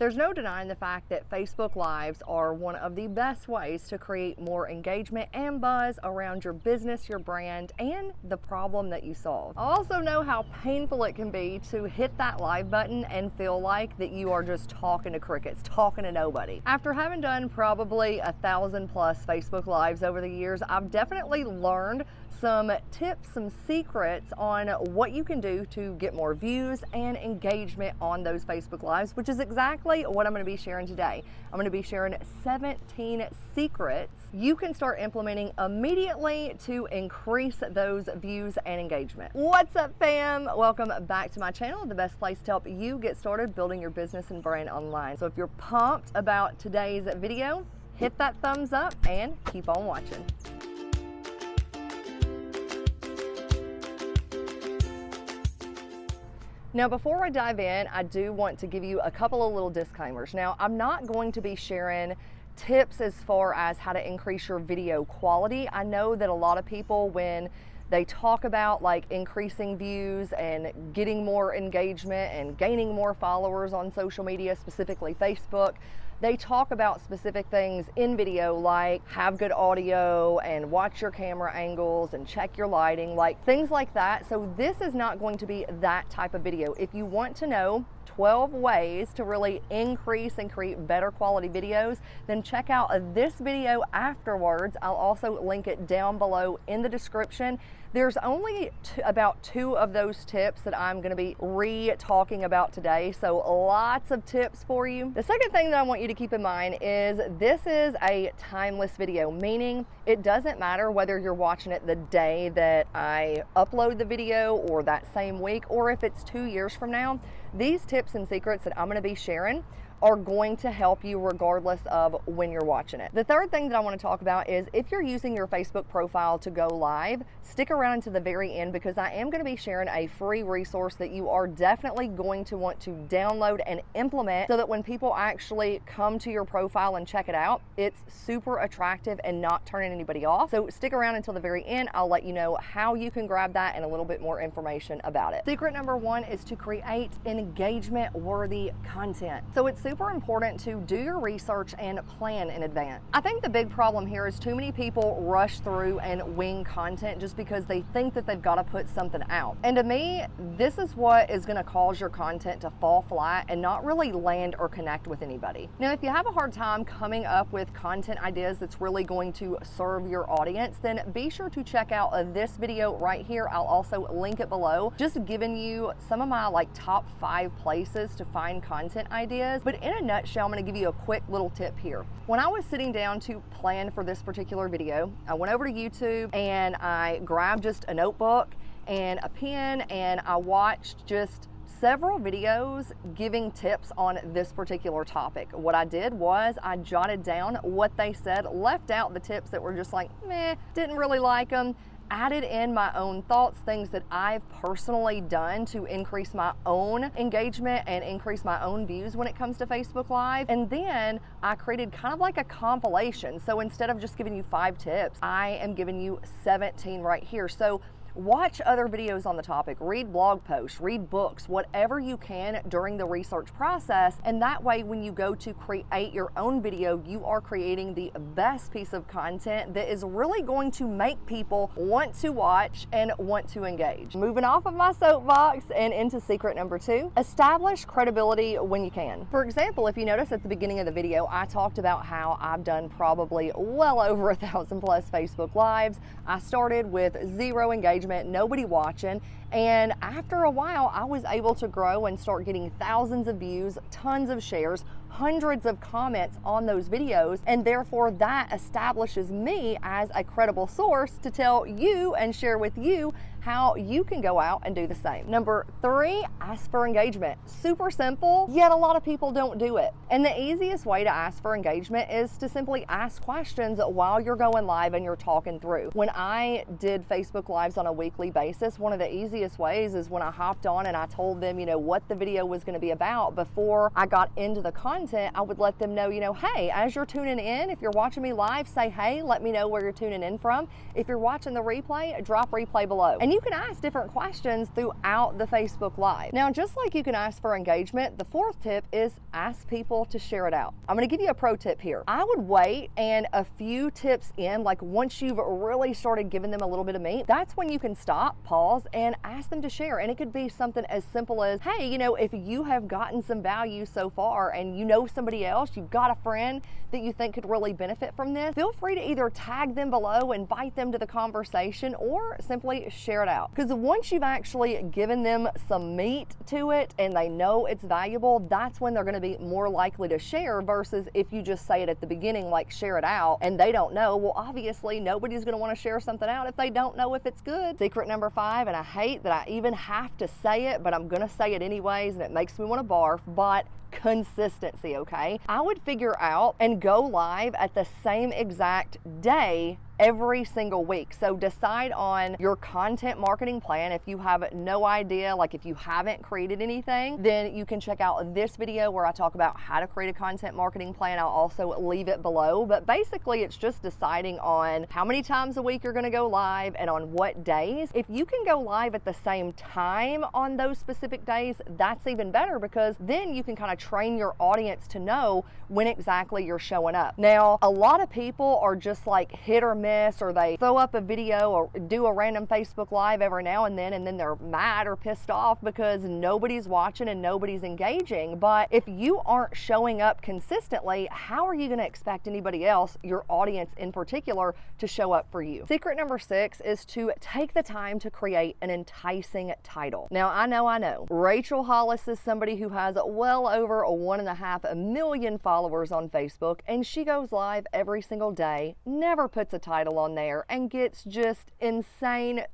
There's no denying the fact that Facebook Lives are one of the best ways to create more engagement and buzz around your business, your brand, and the problem that you solve. I also know how painful it can be to hit that live button and feel like that you are just talking to crickets, talking to nobody. After having done probably 1,000+ Facebook Lives over the years, I've definitely learned some tips, some secrets on what you can do to get more views and engagement on those Facebook Lives, which is exactly what I'm going to be sharing today. I'm going to be sharing 17 secrets you can start implementing immediately to increase those views and engagement. What's up, fam? Welcome back to my channel, the best place to help you get started building your business and brand online. So if you're pumped about today's video, hit that thumbs up and keep on watching. Now, before I dive in, I do want to give you a couple of little disclaimers. Now, I'm not going to be sharing tips as far as how to increase your video quality. I know that a lot of people, when they talk about like increasing views and getting more engagement and gaining more followers on social media, specifically Facebook, they talk about specific things in video like have good audio and watch your camera angles and check your lighting, like things like that. So this is not going to be that type of video. If you want to know 12 ways to really increase and create better quality videos, then check out this video afterwards. I'll also link it down below in the description. There's only about 2 of those tips that I'm going to be re-talking about today, so lots of tips for you. The second thing that I want you to keep in mind is this is a timeless video, meaning it doesn't matter whether you're watching it the day that I upload the video or that same week, or if it's 2 years from now. These tips and secrets that I'm going to be sharing are going to help you regardless of when you're watching it. The third thing that I want to talk about is if you're using your Facebook profile to go live, stick around to the very end because I am going to be sharing a free resource that you are definitely going to want to download and implement so that when people actually come to your profile and check it out, it's super attractive and not turning anybody off. So stick around until the very end. I'll let you know how you can grab that and a little bit more information about it. Secret number 1 is to create engagement-worthy content. So it's super important to do your research and plan in advance. I think the big problem here is too many people rush through and wing content just because they think that they've got to put something out. And to me, this is what is going to cause your content to fall flat and not really land or connect with anybody. Now, if you have a hard time coming up with content ideas that's really going to serve your audience, then be sure to check out this video right here. I'll also link it below, just giving you some of my top 5 places to find content ideas. But in a nutshell, I'm going to give you a quick little tip here. When I was sitting down to plan for this particular video, I went over to YouTube and I grabbed just a notebook and a pen and I watched just several videos giving tips on this particular topic. What I did was I jotted down what they said, left out the tips that were just like, meh, didn't really like them, added in my own thoughts, things that I've personally done to increase my own engagement and increase my own views when it comes to Facebook Live. And then I created kind of like a compilation. So instead of just giving you 5 tips, I am giving you 17 right here. So watch other videos on the topic, read blog posts, read books, whatever you can during the research process. And that way, when you go to create your own video, you are creating the best piece of content that is really going to make people want to watch and want to engage. Moving off of my soapbox and into secret number 2, establish credibility when you can. For example, if you notice at the beginning of the video, I talked about how I've done probably well over 1,000+ Facebook Lives. I started with 0 engagement, nobody watching, and after a while I was able to grow and start getting thousands of views, tons of shares, hundreds of comments on those videos, and therefore that establishes me as a credible source to tell you and share with you how you can go out and do the same. Number 3, ask for engagement. Super simple, yet a lot of people don't do it. And the easiest way to ask for engagement is to simply ask questions while you're going live and you're talking through. When I did Facebook Lives on a weekly basis, one of the easiest ways is when I hopped on and I told them, what the video was going to be about before I got into the content. I would let them know, hey, as you're tuning in, if you're watching me live, say hey, let me know where you're tuning in from. If you're watching the replay, drop replay below. And And you can ask different questions throughout the Facebook Live. Now, just like you can ask for engagement, the fourth tip is ask people to share it out. I'm gonna give you a pro tip here. I would wait, and a few tips in, like once you've really started giving them a little bit of meat, that's when you can stop, pause, and ask them to share. And it could be something as simple as, hey, you know, if you have gotten some value so far and you know somebody else, you've got a friend that you think could really benefit from this, feel free to either tag them below, invite them to the conversation, or simply share it out. Because once you've actually given them some meat to it and they know it's valuable, that's when they're going to be more likely to share, versus if you just say it at the beginning, like share it out, and they don't know. Well, obviously nobody's going to want to share something out if they don't know if it's good. Secret number 5, and I hate that I even have to say it, but I'm going to say it anyways, and it makes me want to barf, but consistency, okay? I would figure out and go live at the same exact day every single week. So decide on your content marketing plan. If you have no idea, like if you haven't created anything, then you can check out this video where I talk about how to create a content marketing plan. I'll also leave it below, but basically it's just deciding on how many times a week you're going to go live and on what days. If you can go live at the same time on those specific days, that's even better, because then you can kind of train your audience to know when exactly you're showing up. Now, a lot of people are just like hit or miss, or they throw up a video or do a random Facebook Live every now and then they're mad or pissed off because nobody's watching and nobody's engaging. But if you aren't showing up consistently, how are you going to expect anybody else, your audience in particular, to show up for you? Secret number 6 is to take the time to create an enticing title. Now, I know Rachel Hollis is somebody who has well over 1.5 million followers on Facebook, and she goes live every single day, never puts a title on there, and gets just insane,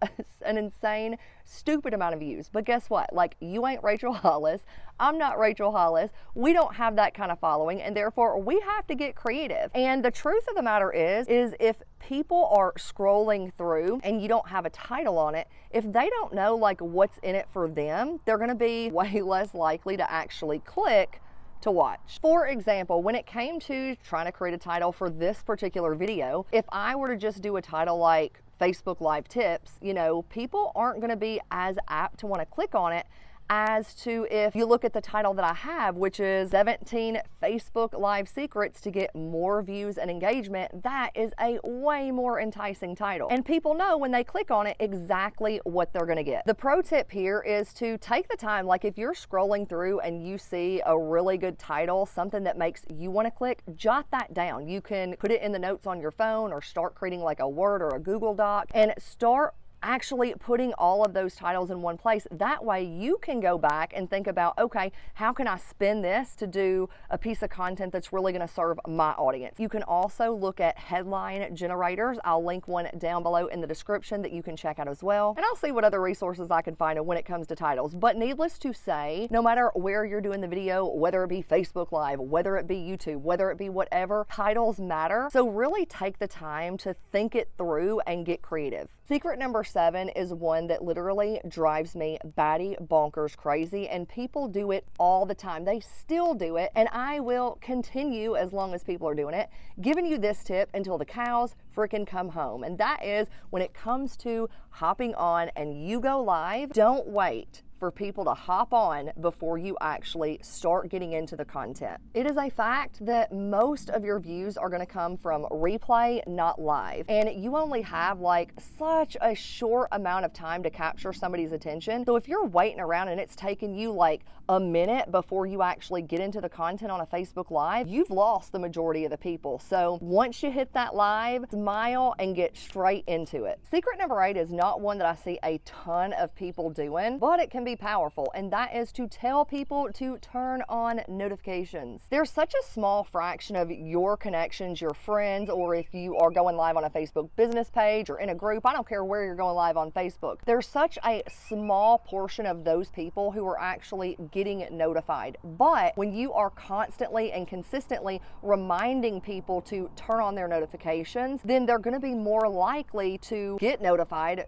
an insane, stupid amount of views. But guess what? Like, you ain't Rachel Hollis. I'm not Rachel Hollis. We don't have that kind of following, and therefore we have to get creative. And the truth of the matter is if people are scrolling through and you don't have a title on it, if they don't know like what's in it for them, they're going to be way less likely to actually click to watch. For example, when it came to trying to create a title for this particular video, if I were to just do a title like Facebook Live Tips, you know, people aren't going to be as apt to want to click on it as to if you look at the title that I have, which is 17 Facebook Live Secrets to Get More Views and Engagement. That is a way more enticing title. And people know when they click on it exactly what they're gonna get. The pro tip here is to take the time, like if you're scrolling through and you see a really good title, something that makes you wanna click, jot that down. You can put it in the notes on your phone or start creating like a Word or a Google Doc and start actually putting all of those titles in one place. That way you can go back and think about, okay, how can I spin this to do a piece of content that's really going to serve my audience? You can also look at headline generators. I'll link one down below in the description that you can check out as well. And I'll see what other resources I can find when it comes to titles. But needless to say, no matter where you're doing the video, whether it be Facebook Live, whether it be YouTube, whether it be whatever, titles matter. So really take the time to think it through and get creative. Secret number 7 is one that literally drives me batty bonkers crazy, and people do it all the time. They still do it, and I will continue as long as people are doing it, giving you this tip until the cows freaking come home. And that is, when it comes to hopping on and you go live, don't wait for people to hop on before you actually start getting into the content. It is a fact that most of your views are going to come from replay, not live. And you only have like such a short amount of time to capture somebody's attention. So if you're waiting around and it's taking you like a minute before you actually get into the content on a Facebook Live, you've lost the majority of the people. So once you hit that live, smile and get straight into it. Secret number 8 is not one that I see a ton of people doing, but it can be powerful, and that is to tell people to turn on notifications. There's such a small fraction of your connections, your friends, or if you are going live on a Facebook business page or in a group, I don't care where you're going live on Facebook, there's such a small portion of those people who are actually getting notified. But when you are constantly and consistently reminding people to turn on their notifications, then they're going to be more likely to get notified,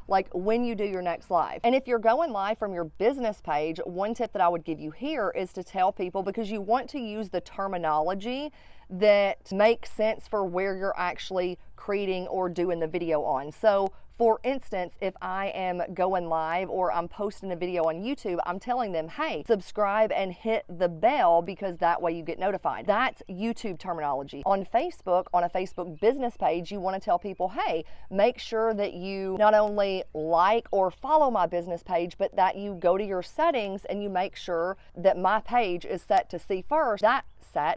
like when you do your next live. And if you're going live from your business page, one tip that I would give you here is to tell people, because you want to use the terminology that makes sense for where you're actually creating or doing the video on. So For instance, if I am going live or I'm posting a video on YouTube, I'm telling them, hey, subscribe and hit the bell because that way you get notified. That's YouTube terminology. On Facebook, on a Facebook business page, you want to tell people, hey, make sure that you not only like or follow my business page, but that you go to your settings and you make sure that my page is set to see first.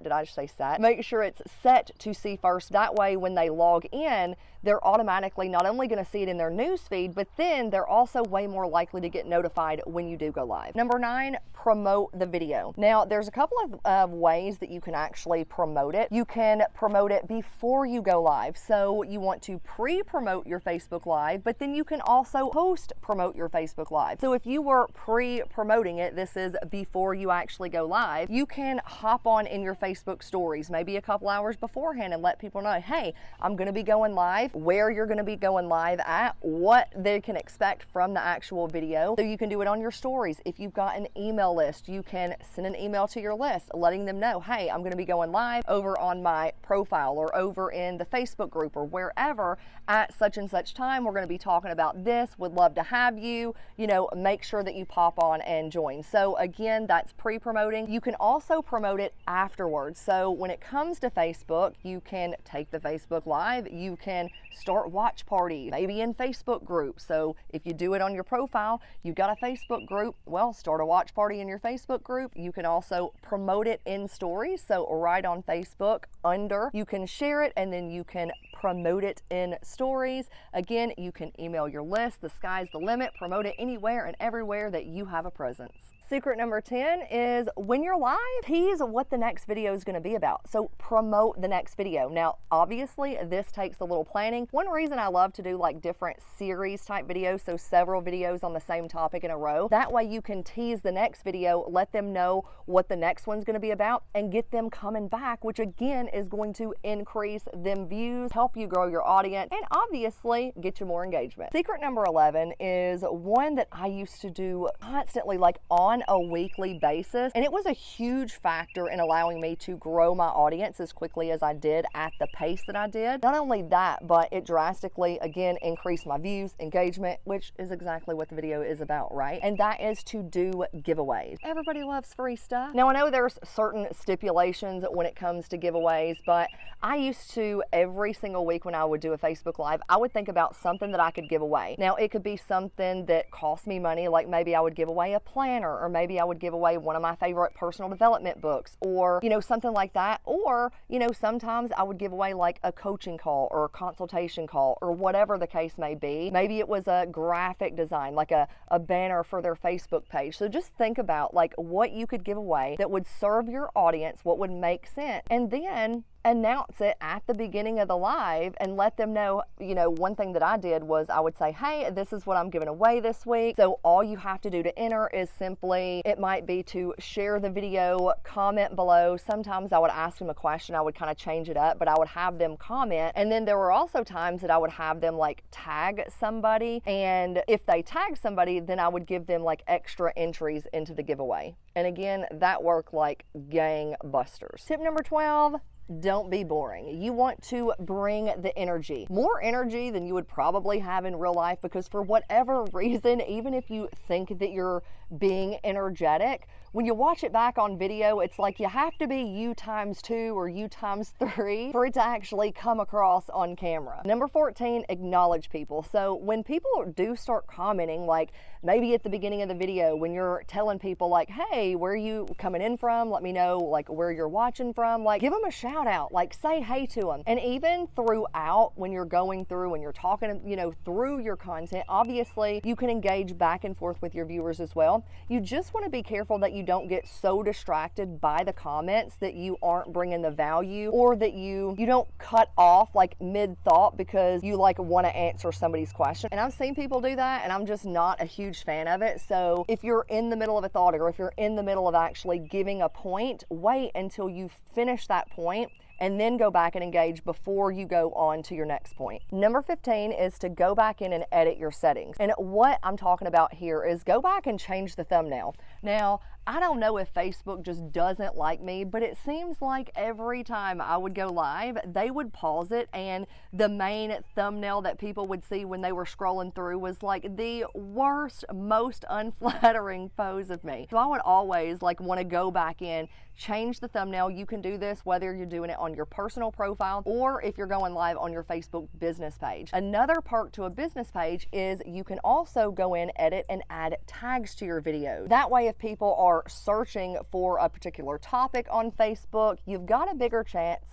Did I just say set? Make sure it's set to see first. That way when they log in, they're automatically not only going to see it in their news feed, but then they're also way more likely to get notified when you do go live. Number 9, promote the video. Now, there's a couple of ways that you can actually promote it. You can promote it before you go live. So you want to pre-promote your Facebook Live, but then you can also post-promote your Facebook Live. So if you were pre-promoting it, this is before you actually go live, you can hop on in your Facebook stories, maybe a couple hours beforehand, and let people know, hey, I'm going to be going live, where you're going to be going live at, what they can expect from the actual video. So you can do it on your stories. If you've got an email list, you can send an email to your list letting them know, hey, I'm going to be going live over on my profile or over in the Facebook group or wherever at such and such time. We're going to be talking about this. Would love to have you. You know, make sure that you pop on and join. So again, that's pre-promoting. You can also promote it afterwards. So when it comes to Facebook, you can take the Facebook Live, you can start watch party, maybe in Facebook groups. So if you do it on your profile, you've got a Facebook group, well, start a watch party in your Facebook group. You can also promote it in stories. So right on Facebook under, you can share it and then you can promote it in stories. Again, you can email your list. The sky's the limit. Promote it anywhere and everywhere that you have a presence. Secret number 10 is when you're live, tease what the next video is going to be about. So promote the next video. Now, obviously, this takes a little planning. One reason I love to do like different series type videos, so several videos on the same topic in a row. That way you can tease the next video, let them know what the next one's going to be about, and get them coming back, which again is going to increase them views, help you grow your audience, and obviously get you more engagement. Secret number 11 is one that I used to do constantly, like on a weekly basis, and it was a huge factor in allowing me to grow my audience as quickly as I did at the pace that I did. Not only that, but it drastically again increased my views, engagement, which is exactly what the video is about, right? And that is to do giveaways. Everybody loves free stuff. Now I know there's certain stipulations when it comes to giveaways, but I used to every single week when I would do a Facebook Live, I would think about something that I could give away. Now it could be something that cost me money, like maybe I would give away a planner, or maybe I would give away one of my favorite personal development books, or, you know, something like that. Or, you know, sometimes I would give away like a coaching call or a consultation call or whatever the case may be. Maybe it was a graphic design, like a banner for their Facebook page. So just think about like what you could give away that would serve your audience, what would make sense, and then announce it at the beginning of the live and let them know. You know, one thing that I did was I would say, hey, this is what I'm giving away this week. So all you have to do to enter is simply, it might be to share the video, comment below. Sometimes I would ask them a question, I would kind of change it up, but I would have them comment. And then there were also times that I would have them like tag somebody. And if they tag somebody, then I would give them like extra entries into the giveaway. And again, that worked like gangbusters. Tip number 12, don't be boring. You want to bring the energy, more energy than you would probably have in real life, because for whatever reason, even if you think that you're being energetic, when you watch it back on video, it's like you have to be you times 2 or you times 3 for it to actually come across on camera. Number 14, acknowledge people. So when people do start commenting, like maybe at the beginning of the video when you're telling people like, hey, where are you coming in from? Let me know like where you're watching from. Like give them a shout out, like say hey to them. And even throughout when you're going through and you're talking, you know, through your content, obviously you can engage back and forth with your viewers as well. You just want to be careful that you don't get so distracted by the comments that you aren't bringing the value, or that you don't cut off like mid-thought because you like want to answer somebody's question. And I've seen people do that, and I'm just not a huge fan of it. So if you're in the middle of a thought, or if you're in the middle of actually giving a point, wait until you finish that point and then go back and engage before you go on to your next point. Number 15 is to go back in and edit your settings. And what I'm talking about here is go back and change the thumbnail. Now, I don't know if Facebook just doesn't like me, but it seems like every time I would go live, they would pause it, and the main thumbnail that people would see when they were scrolling through was like the worst, most unflattering pose of me. So I would always like want to go back in, change the thumbnail. You can do this whether you're doing it on your personal profile or if you're going live on your Facebook business page. Another perk to a business page is you can also go in, edit, and add tags to your video. That way, if people are searching for a particular topic on Facebook, you've got a better chance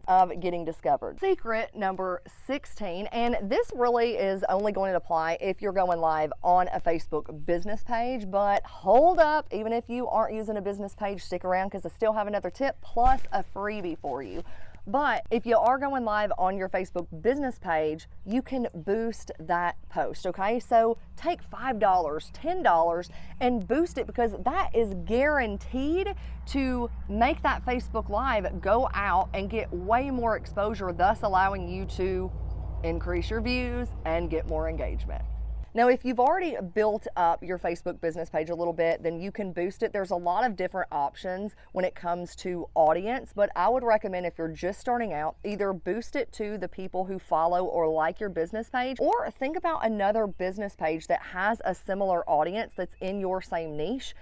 of getting discovered. Secret number 16, and this really is only going to apply if you're going live on a Facebook business page, but hold up, even if you aren't using a business page, stick around because I still have another tip plus a freebie for you. But if you are going live on your Facebook business page, you can boost that post, okay? So take $5, $10 and boost it, because that is guaranteed to make that Facebook Live go out and get way more exposure, thus allowing you to increase your views and get more engagement. Now, if you've already built up your Facebook business page a little bit, then you can boost it. There's a lot of different options when it comes to audience, but I would recommend, if you're just starting out, either boost it to the people who follow or like your business page, or think about another business page that has a similar audience that's in your same niche,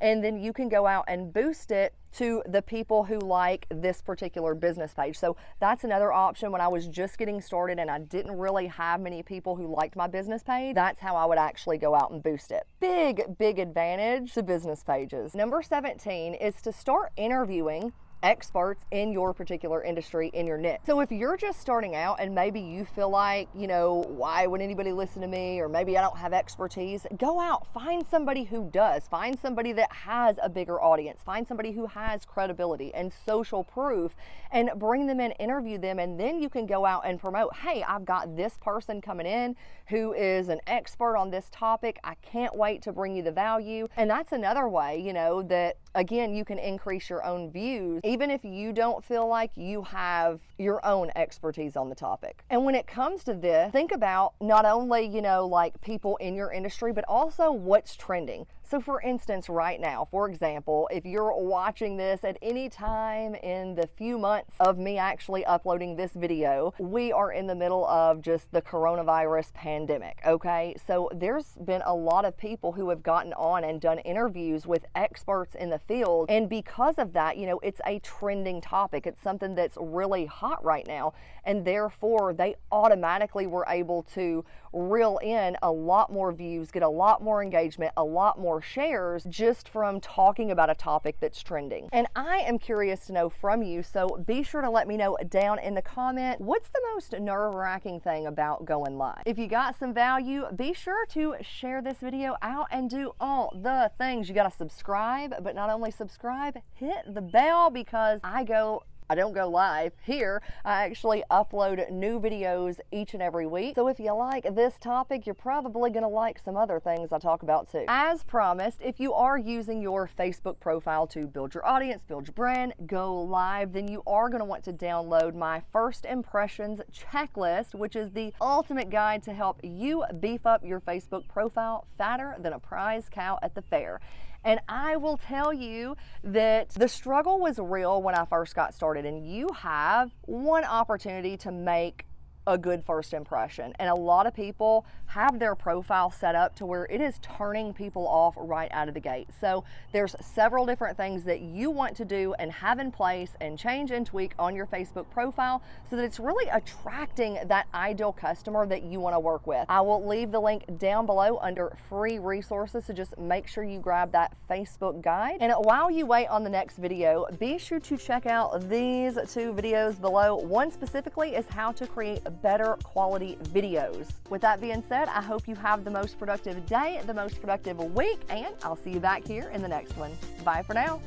and then you can go out and boost it to the people who like this particular business page. So that's another option. When I was just getting started and I didn't really have many people who liked my business page, that's how I would actually go out and boost it. Big advantage to business pages. Number 17 is to start interviewing experts in your particular industry, in your niche. So if you're just starting out and maybe you feel like, you know, why would anybody listen to me, or maybe I don't have expertise, go out, find somebody who does, find somebody that has a bigger audience, find somebody who has credibility and social proof, and bring them in, interview them, and then you can go out and promote, hey, I've got this person coming in who is an expert on this topic. I can't wait to bring you the value. And that's another way, you know, that again, you can increase your own views, even if you don't feel like you have your own expertise on the topic. And when it comes to this, think about not only, you know, like people in your industry, but also what's trending. So for instance, right now, for example, if you're watching this at any time in the few months of me actually uploading this video, we are in the middle of just the coronavirus pandemic, okay? So there's been a lot of people who have gotten on and done interviews with experts in the field. And because of that, you know, it's a trending topic. It's something that's really hot right now. And therefore, they automatically were able to reel in a lot more views, get a lot more engagement, a lot more shares just from talking about a topic that's trending. And I am curious to know from you, so be sure to let me know down in the comment, what's the most nerve-wracking thing about going live? If you got some value, be sure to share this video out and do all the things. You gotta subscribe, but not only subscribe, hit the bell, because I don't go live here. I actually upload new videos each and every week. So if you like this topic, you're probably gonna like some other things I talk about too. As promised, if you are using your Facebook profile to build your audience, build your brand, go live, then you are gonna want to download my first impressions checklist, which is the ultimate guide to help you beef up your Facebook profile fatter than a prize cow at the fair. And I will tell you that the struggle was real when I first got started, and you have one opportunity to make a good first impression. And a lot of people have their profile set up to where it is turning people off right out of the gate. So there's several different things that you want to do and have in place and change and tweak on your Facebook profile so that it's really attracting that ideal customer that you want to work with. I will leave the link down below under free resources, so just make sure you grab that Facebook guide. And while you wait on the next video, be sure to check out these two videos below. One specifically is how to create better quality videos. With that being said, I hope you have the most productive day, the most productive week, and I'll see you back here in the next one. Bye for now.